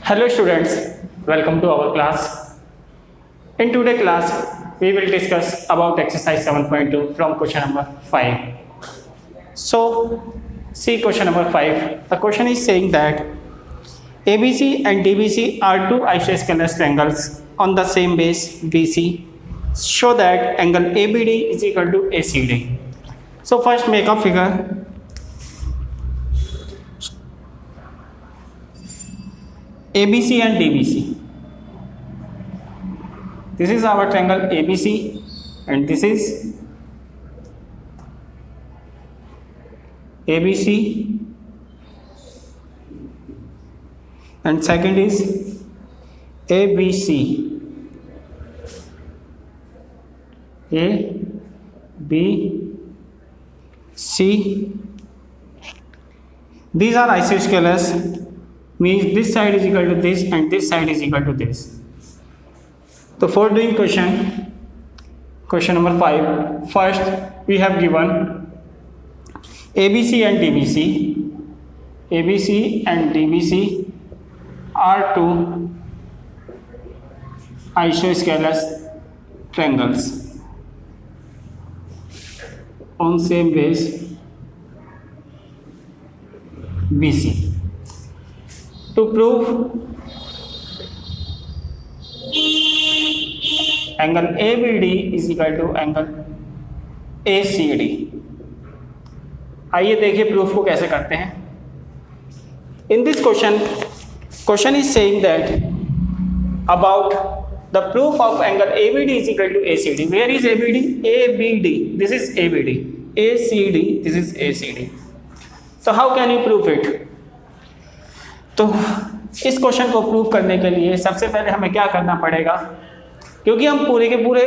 Hello students, welcome to our class. In today's class, we will discuss about exercise 7.2 from question number 5. So, see question number 5. The question is saying that ABC and DBC are two isosceles triangles on the same base BC. Show that angle ABD is equal to ACD. So first make a figure. ABC and DBC. This is our triangle ABC and this is ABC and second is ABC. ABC. These are isosceles. Means this side is equal to this and this side is equal to this. So for doing question number 5, first we have given ABC and DBC. ABC and DBC are two isosceles triangles on same base BC. To prove angle ABD is equal to angle ACD. आइए देखिए proof को कैसे करते हैं. In this question is saying that about the proof of angle ABD is equal to ACD. Where is ABD? ABD. This is ABD. ACD. This is ACD. So how can you prove it? तो इस question को prove करने के लिए सबसे पहले हमें क्या करना पड़ेगा, क्योंकि हम पूरे के पूरे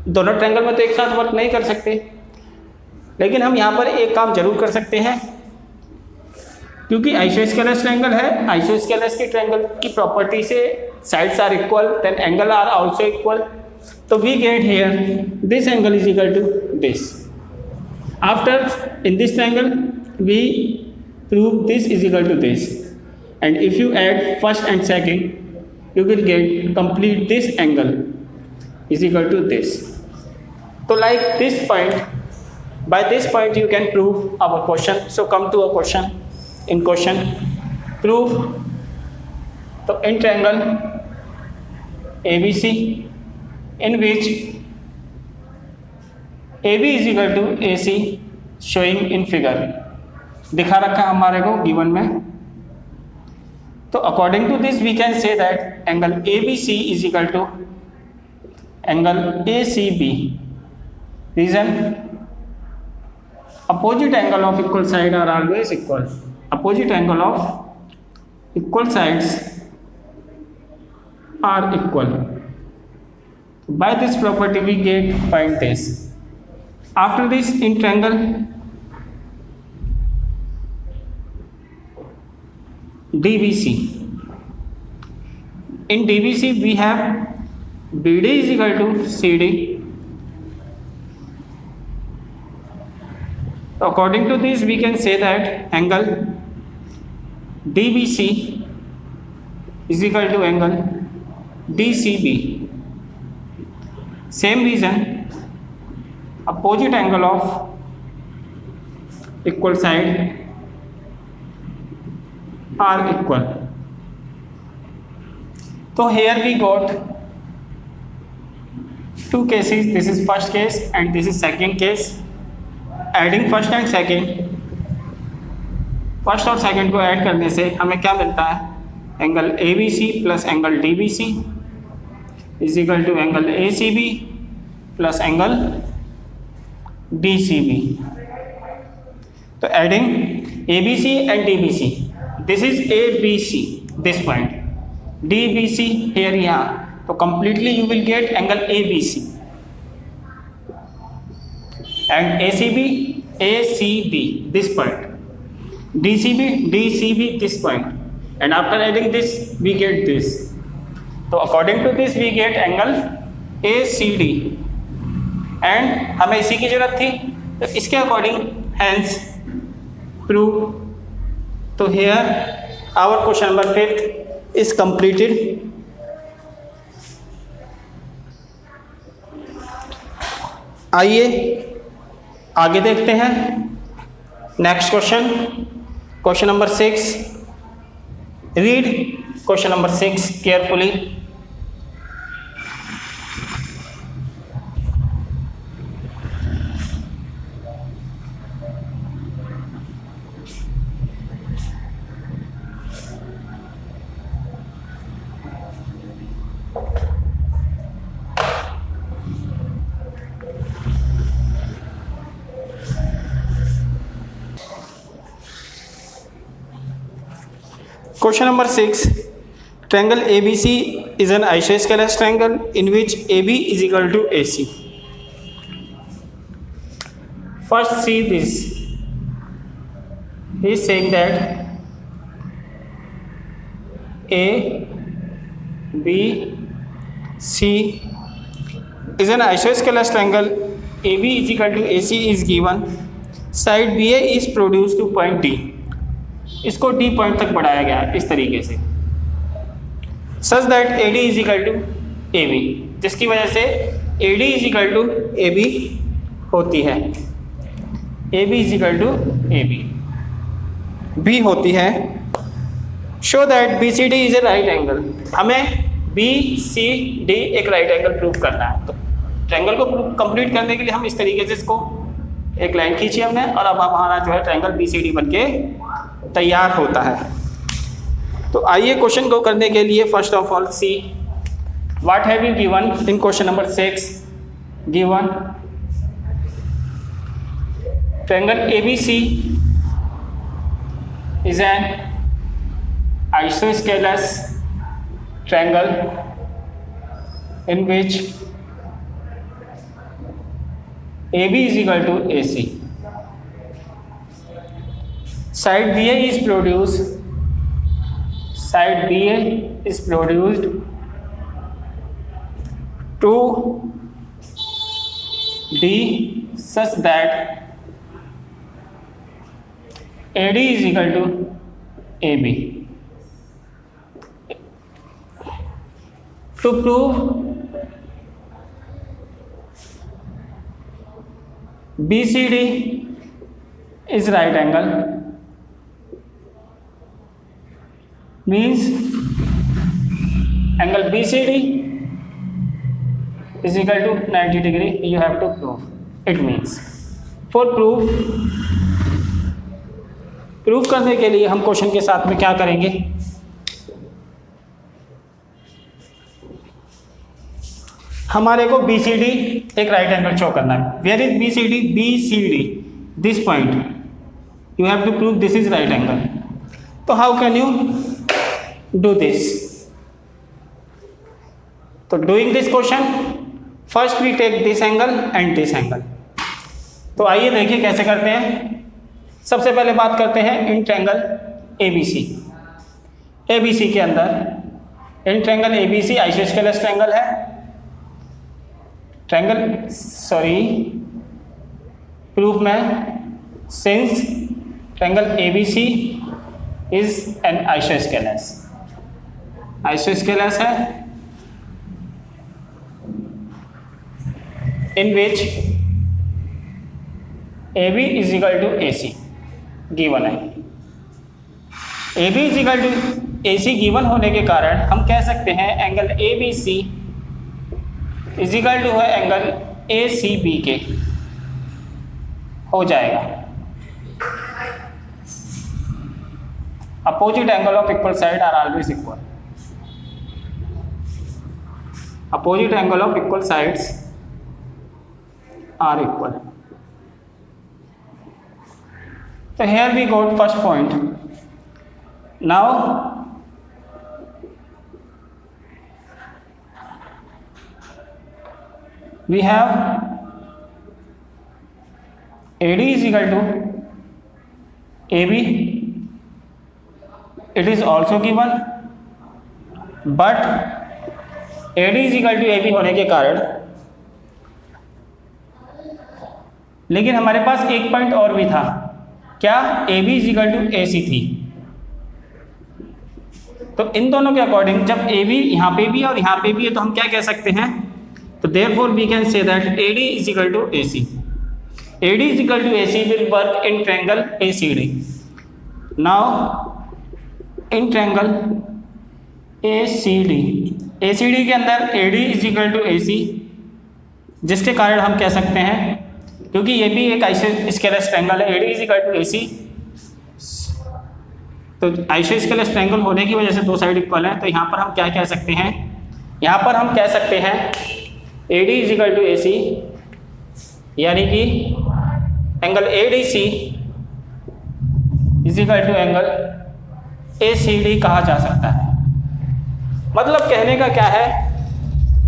दोनों ट्रायंगल में तो एक साथ वर्क नहीं कर सकते, लेकिन हम यहाँ पर एक काम जरूर कर सकते हैं. क्योंकि आइसोस्केलेस ट्रायंगल है, आइसोस्केलेस के ट्रायंगल की प्रॉपर्टी से sides are equal then angle are also equal. तो we get here this angle is equal to this. After in this triangle we prove this is equal to this. And if you add first and second, you will get complete this angle is equal to this. So like this point, by this point you can prove our question. So come to a question. In question, prove. So in triangle ABC, in which AB is equal to AC, showing in figure. दिखा रखा हमारे को given में. So according to this we can say that angle ABC is equal to angle ACB. Reason? Opposite angle of equal side are always equal. Opposite angle of equal sides are equal. By this property we get find this. After this in triangle DBC. In DBC we have BD is equal to CD. According to this we can say that angle DBC is equal to angle DCB. Same reason, opposite angle of equal side are equal. So here we got two cases. This is first case and this is second case. Adding first and second, first और second को add करने से हमें क्या मिलता है? Angle ABC plus angle DBC is equal to angle ACB plus angle DCB. तो adding ABC and DBC, this is ABC, this point, DBC here यहाँ, तो completely you will get angle ABC and ACB this point, DCB this point, and after adding this we get this. So according to this we get angle ACD and हमें इसी की जरूरत थी, तो इसके according hence prove. तो here our question number 5 is completed. आइए आगे देखते हैं next question, question number 6. Read question number 6 carefully. Question number 6. Triangle ABC is an isosceles triangle in which AB is equal to AC. First see this. He is saying that A, B, C is an isosceles triangle. AB is equal to AC is given. Side BA is produced to point D. इसको D point तक बढ़ाया गया है इस तरीके से, such that AD is equal to AB, जिसकी वजह से AD is equal to AB होती है, AB is equal to AB B होती है. Show that BCD is a right angle. हमें BCD एक राइट एंगल प्रूव करना है. तो ट्रायंगल को कंप्लीट करने के लिए हम इस तरीके से इसको एक लाइन खींची हमने, और अब हमारा जो है ट्रायंगल BCD बनके तैयार होता है. तो आइए क्वेश्चन को करने के लिए first of all see what have you given in question number 6. Given triangle ABC is an isosceles triangle in which AB is equal to AC. Side BA is produced to D such that AD is equal to AB. To prove BCD is right angle means angle BCD is equal to 90 degree. You have to prove. It means for proof करने के लिए हम question के साथ में क्या करेंगे, हमारे को BCD एक राइट एंगल शो करना है. Where is BCD? BCD this point. You have to prove this is right angle. तो how can you do this? तो doing this question first we take this angle and this angle. तो आइए देखिए कैसे करते हैं. सबसे पहले बात करते हैं इन ट्रायंगल ABC. ABC के अंदर इन ट्रायंगल ABC आइसोस्केलेस ट्रायंगल है. प्रूफ में since triangle ABC is an isosceles है in which AB is equal to AC given है. AB is equal to AC given होने के कारण हम कह सकते हैं angle ABC is equal to है एंगल ACB के हो जाएगा. Opposite angle of equal side are always equal. Opposite angle of equal sides are equal. So here we got first point. Now we have AD is equal to AB. It is also given, but AD is equal to AB होने के कारण, लेकिन हमारे पास एक point और भी था. क्या? AB is equal to AC थी. तो इन दोनों के अकॉर्डिंग जब ए बी यहाँ पे भी और यहाँ पे भी है तो हम क्या कह सकते हैं, तो therefore we can say that AD is equal to AC. AD is equal to AC will work in triangle ACD. Now in triangle ACD के अंदर AD is equal to AC, जिसके कारण हम कह सकते हैं, क्योंकि ये भी एक आइसोस्केलस ट्रायंगल है, AD is equal to AC, तो आइसोस्केलस ट्रायंगल होने की वजह से दो साइड इक्वल हैं, तो यहाँ पर हम क्या कह सकते हैं, यहाँ पर हम कह सकते हैं AD is equal to AC, यानी कि angle ADC is equal to angle ACD कहा जा सकता है. मतलब कहने का क्या है,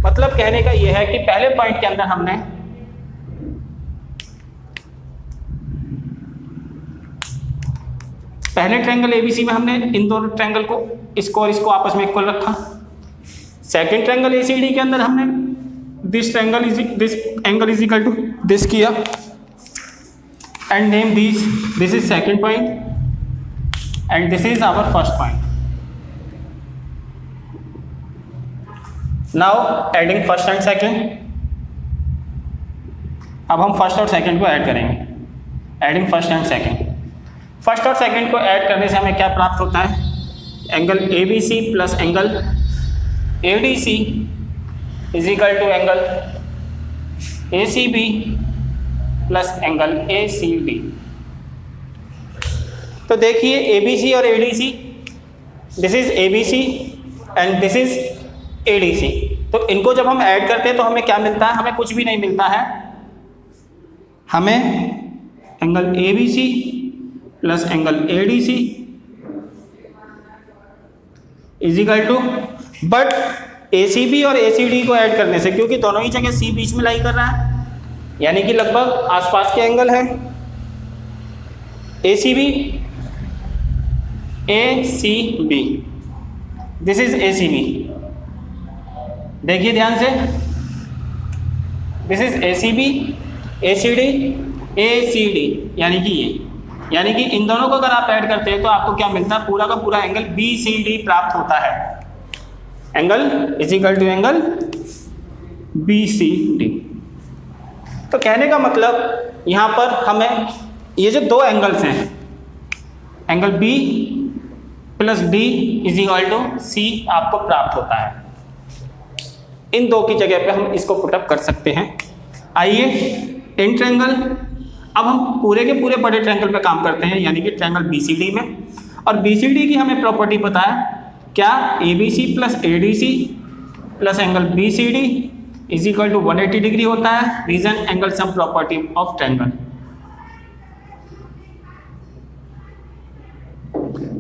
मतलब कहने का यह है कि पहले पॉइंट के अंदर हमने पहले ट्रायंगल ABC में हमने इन दोनों ट्रायंगल को, इसको और इसको आपस में इक्वल रखा. सेकंड ट्रायंगल ACD के अंदर हमने this angle is equal to this किया and name these. This is second point and this is our first point. Now adding first and second. अब हम फर्स्ट और सेकंड को ऐड करेंगे. Adding first and second. First और second को add करने से हमें क्या प्राप्त होता है, angle ABC plus angle ADC is equal to angle ACB plus angle ACD. तो देखिए ABC और ADC, this is ABC and this is ADC. तो इनको जब हम ऐड करते हैं तो हमें क्या मिलता है, हमें कुछ भी नहीं मिलता है, हमें angle ABC plus angle ADC is equal to, but ACB और ACD को ऐड करने से, क्योंकि दोनों ही जगह C बीच में लाई कर रहा है, यानी कि लगभग आसपास के एंगल हैं, ACB ACB, this is ACB. देखिए ध्यान से, this is ACB ACD ACD, यानी कि ये, यानी कि इन दोनों को अगर आप ऐड करते हैं तो आपको क्या मिलता है, पूरा का पूरा एंगल BCD प्राप्त होता है. Angle is equal to angle BCD. तो कहने का मतलब यहाँ पर हमें ये जो दो एंगल्स हैं, angle B plus D is equal to C आपको प्राप्त होता है. इन दो की जगह पे हम इसको पुटअप कर सकते हैं. आइए इन ट्रायंगल, अब हम पूरे के पूरे बड़े ट्रायंगल पे काम करते हैं, यानी कि ट्रायंगल BCD में. और BCD की हमें प्रॉपर्टी पता है क्या, ABC प्लस ADC प्लस angle BCD is equal to 180 degree होता है. Reason angle sum property of triangle,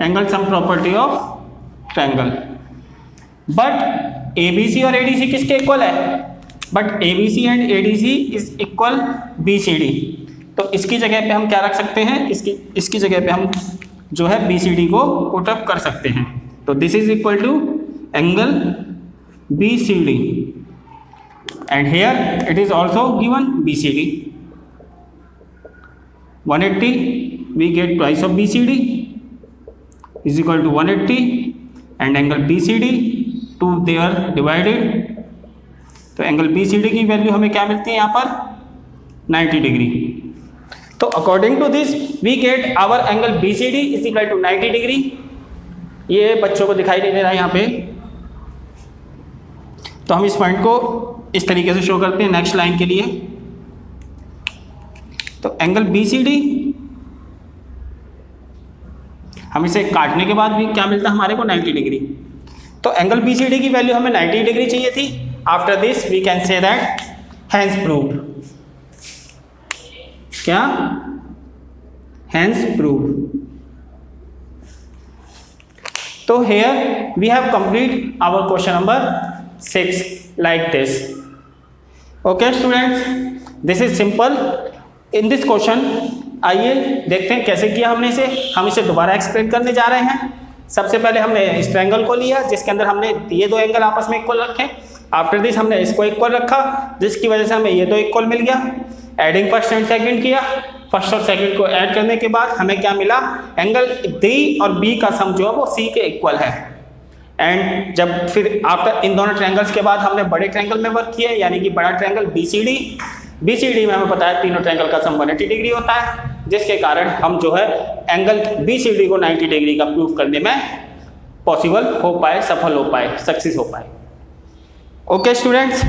angle sum property of triangle. But ABC और ADC किसके इक्वल है, but ABC and ADC is equal BCD. तो इसकी जगह पे हम क्या रख सकते हैं, इसकी जगह पे हम जो है BCD को पुटअप कर सकते हैं. तो this is equal to angle BCD and here it is also given BCD 180, we get twice of BCD is equal to 180 and angle BCD 2 they are divided. तो एंगल BCD की value हमें क्या मिलती है यहाँ पर, 90 डिग्री. तो according to this we get our angle BCD is equal to 90 degree. ये बच्चों को दिखाई नहीं दे रहा है यहाँ पे, तो हम इस पॉइंट को इस तरीके से शो करते हैं नेक्स्ट लाइन के लिए. तो एंगल BCD, हम इसे काटने के बाद भी क्या मिलता है हमारे को, 90 डिग्री. तो एंगल BCD की वैल्यू हमें 90 डिग्री चाहिए थी. After this we can say that hence proved. क्या, हैंस प्रूव्ड. तो here we have complete our question number 6 like this. Okay students, this is simple. In this question, आइए देखते हैं कैसे किया हमने इसे. हम इसे दोबारा एक्सप्लेन करने जा रहे हैं. सबसे पहले हमने इस ट्रायंगल को लिया जिसके अंदर हमने ये दो एंगल आपस में इक्वल रखे. आफ्टर दिस हमने इसको इक्वल रखा जिसकी वजह से हमें ये दो इक्वल मिल गया. एडिंग फर्स्ट एंड सेकंड किया. फर्स्ट और सेकंड को ऐड करने के बाद हमें क्या मिला, एंगल D और B का सम जो है वो C के इक्वल है. एंड जब फिर आफ्टर इन दोनों ट्रायंगल्स के बाद हमने बड़े ट्रायंगल में वर्क किया, यानी कि बड़ा ट्रायंगल BCD में हमें पता है तीनों ट्रायंगल का सम 180 डिग्री होता है, जिसके कारण हम जो है एंगल BCD को 90 डिग्री का प्रूव करने में पॉसिबल हो पाए, सफल हो पाए, सक्सेस हो पाए। Okay students,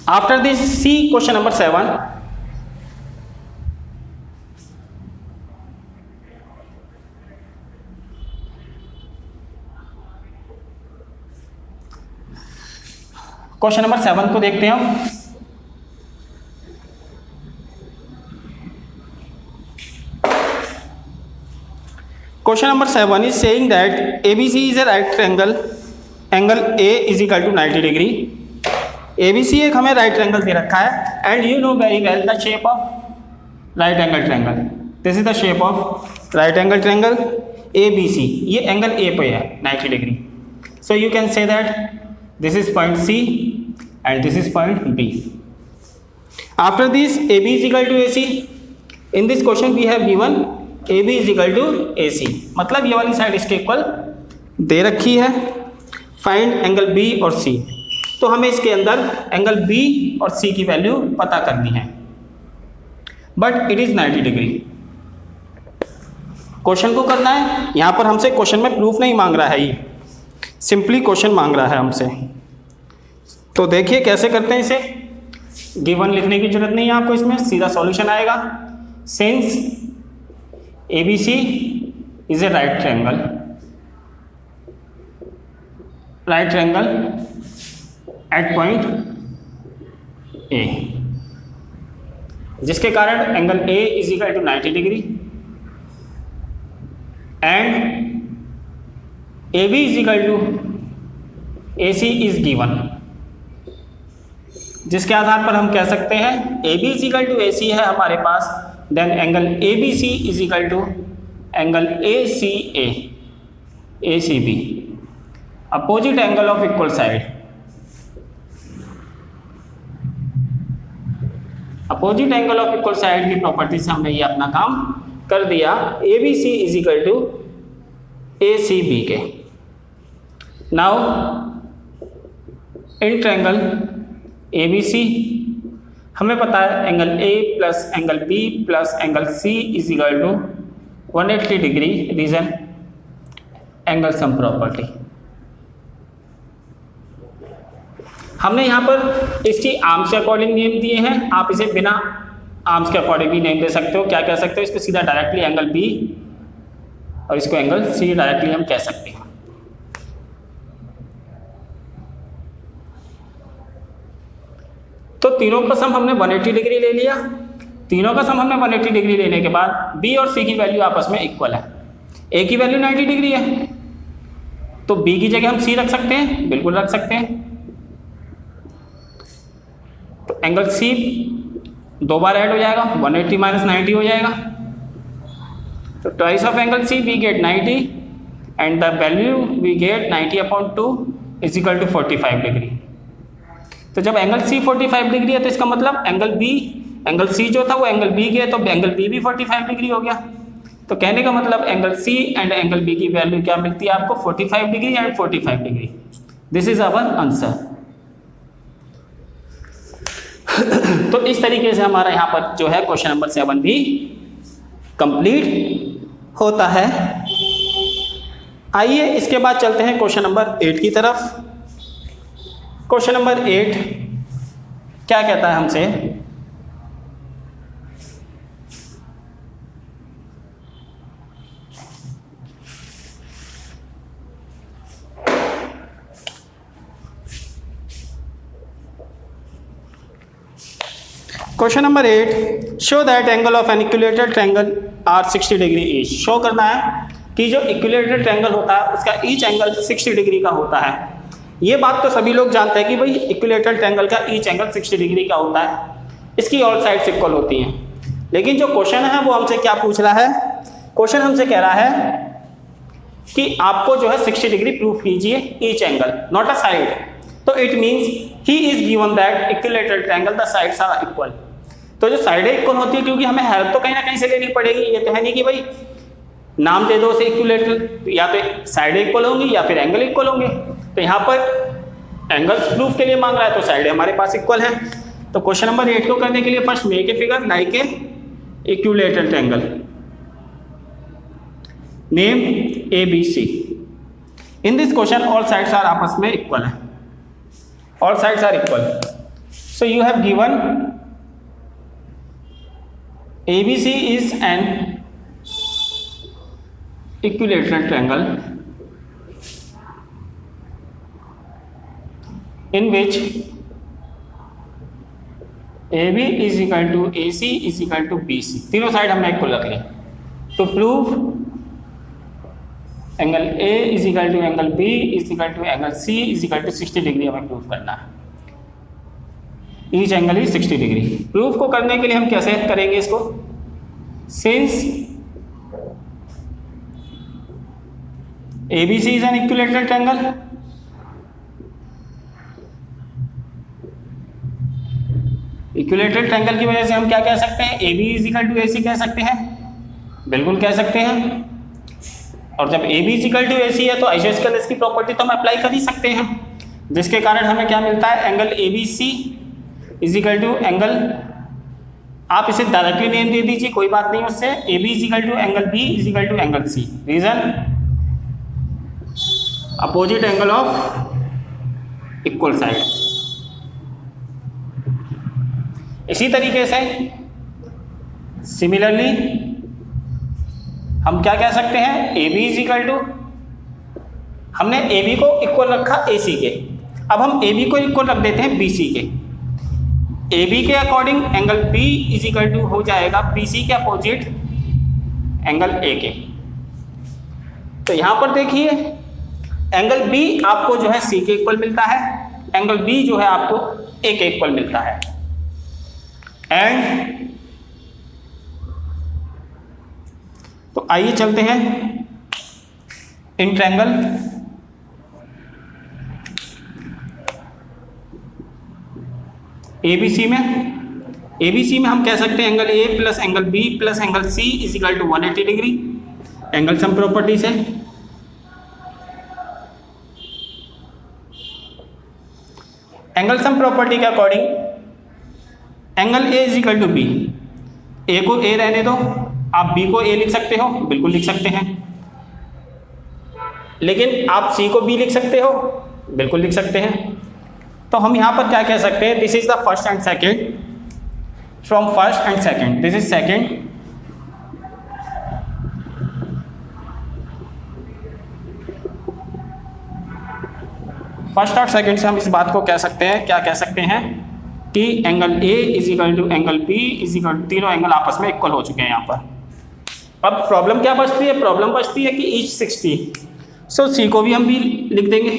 after this see question number 7। Question number 7 को देखते हैं हम। Question number 7 is saying that ABC is a right triangle, angle A is equal to 90 degree। ABC एक हमें right triangle दे रखा है and you know very well the shape of right angle triangle। This is the shape of right angle triangle ABC। ये angle A पे है 90 degree। So you can say that this is point C and this is point B। After this AB is equal to AC। In this question we have given AB is equal to AC, मतलब ये वाली side इसके equal दे रखी है। Find angle B और C, तो हमें इसके अंदर एंगल B और C की वैल्यू पता करनी है, but it is 90 degree. Question को करना है, यहाँ पर हमसे क्वेश्चन में प्रूफ नहीं मांग रहा है, ये सिंपली क्वेश्चन मांग रहा है हमसे। तो देखिए कैसे करते हैं इसे। गिवन लिखने की जरूरत नहीं है आपको, इसमें सीधा सॉल्यूशन आएगा। Since ABC is a right triangle at point A, जिसके कारण angle A is equal to 90 degree and AB is equal to AC is given, जिसके आधार पर हम कह सकते हैं AB is equal to AC है हमारे पास, then angle ABC is equal to angle ACA ACB, opposite angle of equal side. Opposite angle of equal side की प्रॉपर्टी से हमने ये अपना काम कर दिया। ABC is equal to ACB के। नाउ इन ट्रायंगल ABC हमें पता है angle A plus angle B plus angle C is equal to 180 degree reason angle sum property. हमने यहाँ पर इसकी आर्म्स के अकॉर्डिंग नेम दिए हैं, आप इसे बिना आर्म्स के अकॉर्डिंग भी नेम दे सकते हो। क्या कह सकते हो, इसको सीधा डायरेक्टली एंगल B और इसको एंगल C डायरेक्टली हम कह सकते हैं। तो तीनों का सम हमने 180 डिग्री ले लिया। तीनों का सम हमने 180 डिग्री लेने के बाद B और C की वैल्यू आपस में इक्वल है। A की वैल्यू 90 डिग्री है, तो B की जगह हम C रख सकते हैं, बिल्कुल रख सकते हैं। तो एंगल C दो बार ऐड हो जाएगा, 180 माइनस 90 हो जाएगा। तो twice of angle C we get 90 and the value we get 90/2 is equal to 45 degree. तो जब एंगल C 45 डिग्री है तो इसका मतलब एंगल C जो था वो एंगल B के है, तो एंगल B भी 45 डिग्री हो गया। तो कहने का मतलब angle C and angle B की वैल्यू क्या मिलती है आपको, 45 degree and 45 degree. This is our answer. तो इस तरीके से हमारा यहाँ पर जो है क्वेश्चन नंबर 7 भी कंप्लीट होता है। आइए इसके बाद चलते हैं क्वेश्चन नंबर 8 की तरफ। क्वेश्चन नंबर 8 क्या कहता है हमसे, question number 8, show that angle of an equilateral triangle are 60 degree each. Show करना है कि जो इक्विलेटरल ट्रायंगल होता है उसका ईच एंगल 60 डिग्री का होता है। ये बात तो सभी लोग जानते हैं कि भाई इक्विलेटरल ट्रायंगल का ईच एंगल 60 डिग्री का होता है, इसकी ऑल साइड्स इक्वल होती हैं। लेकिन जो क्वेश्चन है वो हमसे क्या पूछ रहा है, क्वेश्चन हमसे कह रहा है कि आपको जो है 60 डिग्री प्रूफ कीजिए each angle, not a side. तो it means he is given that equilateral triangle the sides are equal. तो जो साइडें इक्वल होती है, क्योंकि हमें हेल्प तो कहीं ना कहीं से लेनी पड़ेगी। ये तो है नहीं कि भाई नाम दे दो उसे इक्विलेटरल, या तो साइड इक्वल होंगी या फिर एंगल इक्वल होंगे। तो यहाँ पर एंगल्स प्रूफ के लिए मांग रहा है तो साइड हमारे पास इक्वल है। तो क्वेश्चन नंबर 8 को करने के लिए first make a figure like a equilateral triangle, name ABC। In this question all sides are आपस में इक्वल है, all sides are equal. So you have given ABC is an equilateral triangle in which AB is equal to AC is equal to BC, तीनों side हमने equal रख ली। तो prove angle A is equal to angle B is equal to angle C is equal to 60 degree हमें prove करना है। Each angle is 60 degree. Proof को करने के लिए हम कैसे करेंगे इसको? Since ABC is an equilateral triangle, equilateral triangle की वजह से हम क्या कह सकते हैं? AB is equal to AC कह सकते हैं, बिल्कुल कह सकते हैं। और जब AB is equal to AC है तो आइसोस्केलेस की प्रॉपर्टी तो हम अप्लाई कर ही सकते हैं, जिसके कारण हमें क्या मिलता है? Angle ABC is equal to angle, आप इसे डायरेक्टली नेम दे दीजिए, कोई बात नहीं उससे। AB is equal to angle B is equal to angle C। Reason? Opposite angle of equal side. इसी तरीके से सिमिलरली हम क्या कह सकते हैं? AB इज इक्वल टू, हमने AB को इक्वल रखा AC के, अब हम AB को इक्वल रख देते हैं BC के। AB के according angle B is equal to हो जाएगा BC के अपोजिट एंगल A के। तो यहां पर देखिए एंगल B आपको जो है C के इक्वल मिलता है, एंगल B जो है आपको A के इक्वल मिलता है। एंड तो आइए चलते हैं इन ट्रायंगल ABC में। ABC में हम कह सकते हैं angle A plus angle B plus angle C is equal to 180 degree. Angle sum property से एंगल सम प्रॉपर्टी के according angle A is equal to B, A को A रहने दो, आप B को A लिख सकते हो, बिल्कुल लिख सकते हैं। लेकिन आप C को B लिख सकते हो, बिल्कुल लिख सकते हैं। तो हम यहां पर क्या कह सकते हैं? This is the first and second, from first and second, this is second, first और सेकेंड से हम इस बात को कह सकते हैं, क्या कह सकते हैं कि angle A is equal to angle B is equal to, तीनों एंगल आपस में इक्वल हो चुके हैं यहाँ पर। अब प्रॉब्लम क्या बचती है? प्रॉब्लम बचती है कि ईच 60, सो C को भी हम भी लिख देंगे,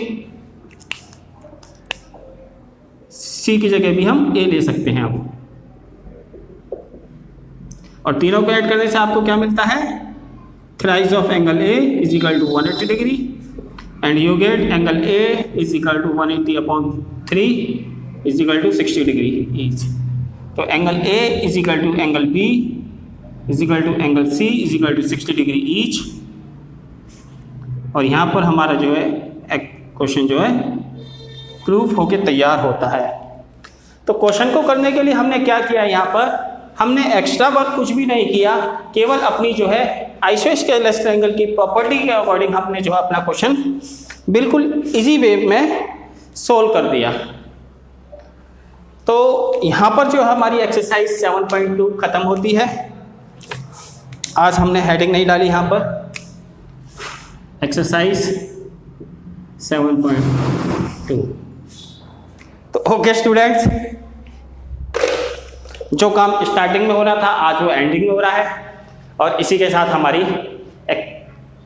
C की जगह भी हम A ले सकते हैं अब। और तीनों को ऐड करने से आपको क्या मिलता है? Thrice of angle A is equal to 180 degree and you get angle A is equal to 180 upon 3 is equal to 60 degree each. तो angle A is equal to angle B is equal to angle C is equal to 60 degree each. और यहाँ पर हमारा जो है question जो है proof होके तैयार होता है। तो क्वेश्चन को करने के लिए हमने क्या किया? यहाँ पर हमने एक्स्ट्रा वर्क कुछ भी नहीं किया, केवल अपनी जो है आइसोस्केलेस ट्रायंगल की प्रॉपर्टी के अकॉर्डिंग हमने जो है अपना क्वेश्चन बिल्कुल इजी वे में सोल्व कर दिया। तो यहाँ पर जो हमारी एक्सरसाइज 7.2 खत्म होती है। आज हमने हेडिंग नहीं डाली यहाँ पर, एक्सरसाइज 7.2। तो ओके स्टूडेंट्स, जो काम स्टार्टिंग में हो रहा था आज वो एंडिंग में हो रहा है, और इसी के साथ हमारी एक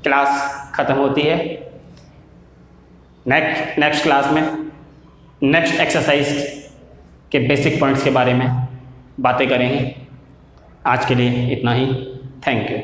क्लास ख़त्म होती है। नेक्स्ट क्लास में नेक्स्ट एक्सरसाइज के बेसिक पॉइंट्स के बारे में बातें करेंगे। आज के लिए इतना ही, थैंक यू।